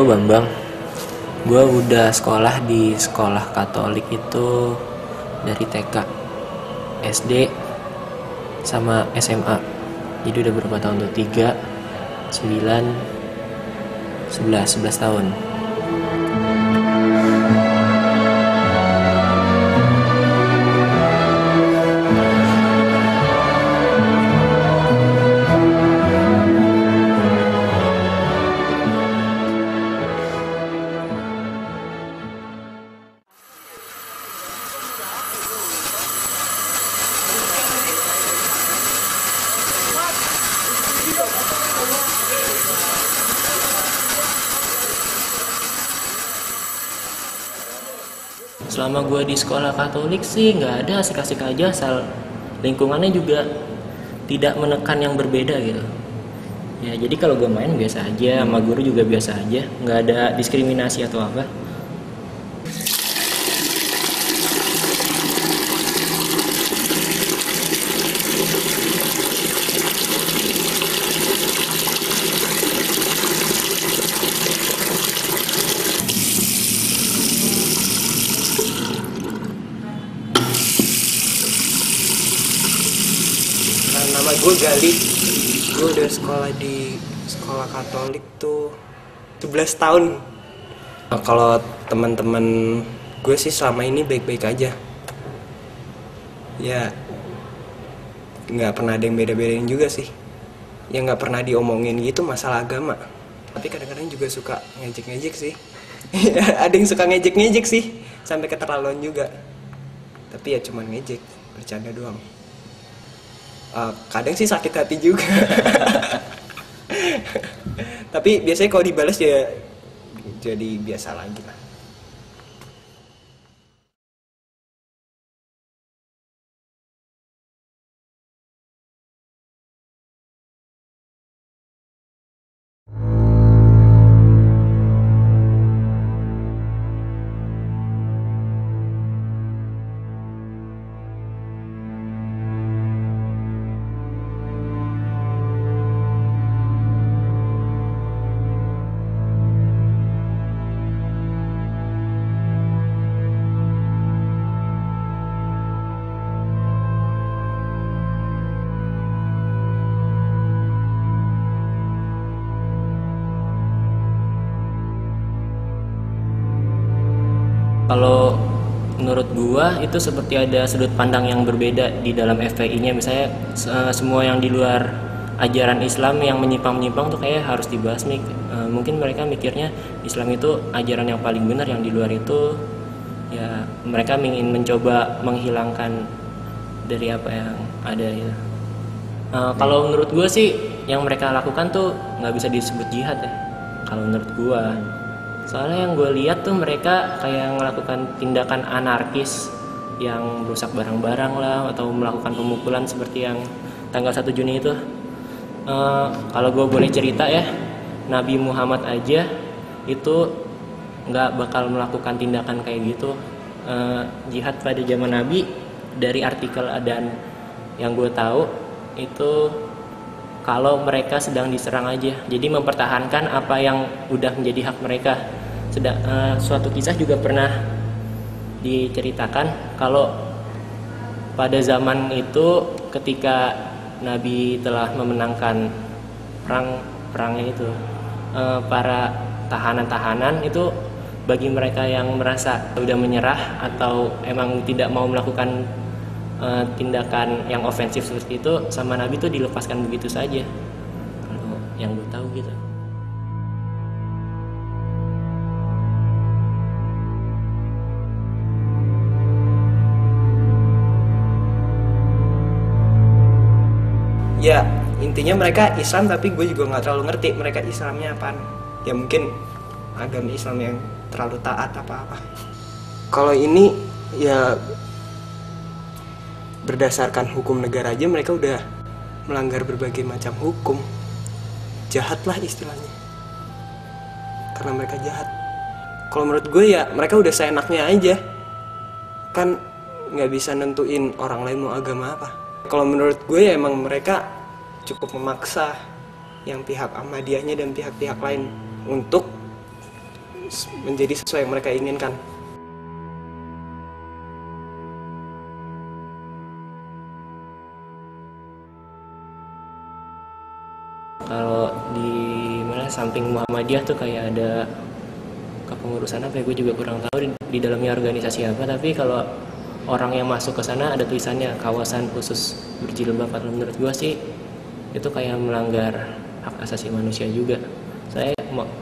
Bambang. Gue udah sekolah di sekolah Katolik itu dari TK, SD, sama SMA. Jadi udah berapa tahun tuh? 3, 9, 11 tahun. Selama gue di sekolah Katolik sih nggak ada, asik-asik aja, asal lingkungannya juga tidak menekan yang berbeda gitu. Ya jadi kalau gue main biasa aja, sama guru juga biasa aja, nggak ada diskriminasi atau apa. Nama gue Gali. Gue udah sekolah di sekolah Katolik tuh 11 tahun. Nah, kalau teman-teman gue sih selama ini baik-baik aja. Ya nggak pernah ada yang beda-bedain juga sih. Ya nggak pernah diomongin gitu masalah agama. Tapi kadang-kadang juga suka ngejek-ngejek sih. Ada yang suka ngejek-ngejek sih, sampai keterlaluan juga. Tapi ya cuman ngejek, bercanda doang. Kadang sih sakit hati juga. Tapi biasanya kalau dibalas ya jadi biasa lagi lah. Kalau menurut gua itu seperti ada sudut pandang yang berbeda di dalam FPI-nya. Misalnya semua yang di luar ajaran Islam yang menyimpang-menyimpang tuh kayak harus dibasmi. Mungkin mereka mikirnya Islam itu ajaran yang paling benar, yang di luar itu ya mereka ingin mencoba menghilangkan dari apa yang ada gitu. Kalau menurut gua sih yang mereka lakukan tuh nggak bisa disebut jihad ya. Kalau menurut gua. Soalnya yang gue lihat tuh mereka kayak melakukan tindakan anarkis yang merusak barang-barang lah, atau melakukan pemukulan seperti yang tanggal 1 Juni itu. Kalau gue boleh cerita ya, Nabi Muhammad aja itu nggak bakal melakukan tindakan kayak gitu. Jihad pada zaman Nabi, dari artikel dan yang gue tahu itu kalau mereka sedang diserang aja, jadi mempertahankan apa yang udah menjadi hak mereka. Suatu kisah juga pernah diceritakan kalau pada zaman itu ketika Nabi telah memenangkan perangnya itu, para tahanan-tahanan itu bagi mereka yang merasa udah menyerah atau emang tidak mau melakukan tindakan yang ofensif seperti itu, sama Nabi itu dilepaskan begitu saja. Kalau yang gue tahu gitu. Ya intinya mereka Islam, tapi gue juga nggak terlalu ngerti mereka Islamnya apaan. Ya mungkin agama Islam yang terlalu taat apa-apa. Kalau ini ya berdasarkan hukum negara aja mereka udah melanggar berbagai macam hukum. Jahat lah istilahnya, karena mereka jahat. Kalau menurut gue ya mereka udah seenaknya aja. Kan nggak bisa nentuin orang lain mau agama apa. Kalau menurut gue ya emang mereka cukup memaksa yang pihak Ahmadiyahnya dan pihak-pihak lain untuk menjadi sesuai yang mereka inginkan. Kalau di mana samping Muhammadiyah tuh kayak ada kepengurusan apa ya, gue juga kurang tahu di dalamnya organisasi apa, tapi kalau orang yang masuk ke sana ada tulisannya kawasan khusus berjilbab. Kalau menurut gue sih itu kayak melanggar hak asasi manusia juga.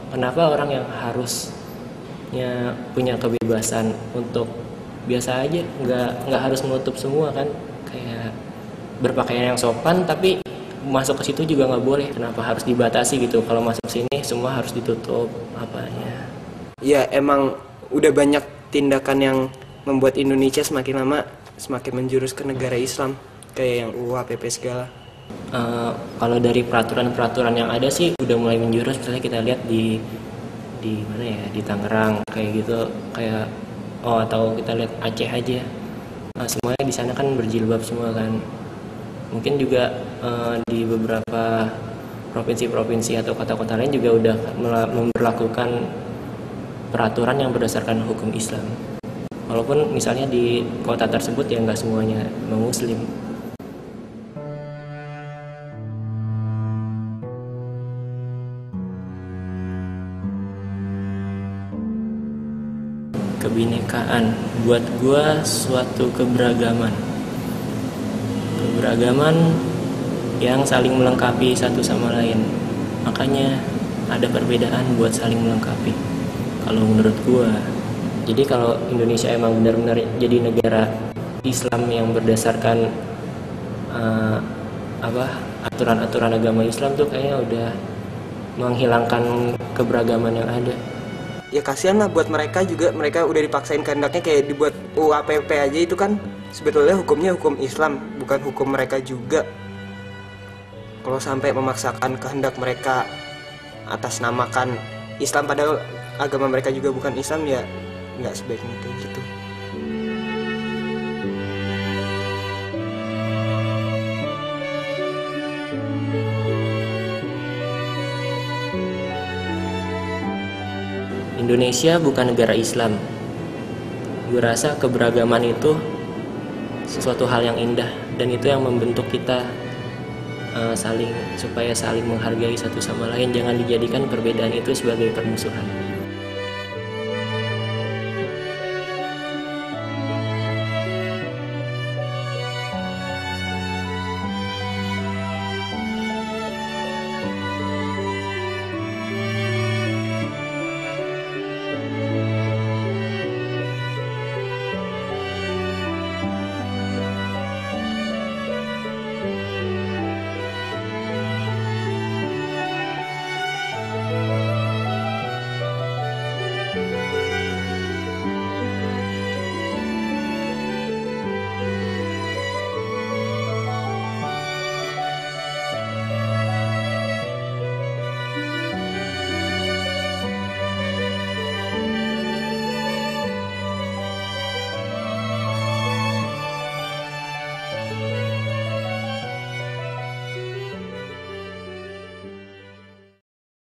Kenapa orang yang harusnya punya kebebasan untuk biasa aja, nggak harus menutup semua kan, kayak berpakaian yang sopan, tapi masuk ke situ juga nggak boleh. Kenapa harus dibatasi gitu? Kalau masuk sini semua harus ditutup apanya? Ya emang udah banyak tindakan yang membuat Indonesia semakin lama semakin menjurus ke negara Islam, kayak yang UU HPP segala. Kalau dari peraturan-peraturan yang ada sih udah mulai menjurus. Misalnya kita lihat di mana ya, di Tangerang kayak gitu, kayak atau kita lihat Aceh aja, semuanya di sana kan berjilbab semua kan. Mungkin juga di beberapa provinsi-provinsi atau kota-kota lain juga udah memberlakukan peraturan yang berdasarkan hukum Islam. Walaupun misalnya di kota tersebut ya nggak semuanya non-Muslim. Kebinekaan buat gua suatu keberagaman yang saling melengkapi satu sama lain. Makanya ada perbedaan buat saling melengkapi kalau menurut gua. Jadi kalau Indonesia emang benar-benar jadi negara Islam yang berdasarkan aturan-aturan agama Islam tuh kayaknya udah menghilangkan keberagaman yang ada. Ya kasihan lah buat mereka juga, mereka udah dipaksain kehendaknya, kayak dibuat UU HPP aja itu kan sebetulnya hukumnya hukum Islam, bukan hukum mereka juga. Kalau sampai memaksakan kehendak mereka atas namakan Islam padahal agama mereka juga bukan Islam, ya nggak sebaiknya kayak gitu. Indonesia bukan negara Islam. Gue rasa keberagaman itu sesuatu hal yang indah, dan itu yang membentuk kita supaya saling menghargai satu sama lain. Jangan dijadikan perbedaan itu sebagai permusuhan.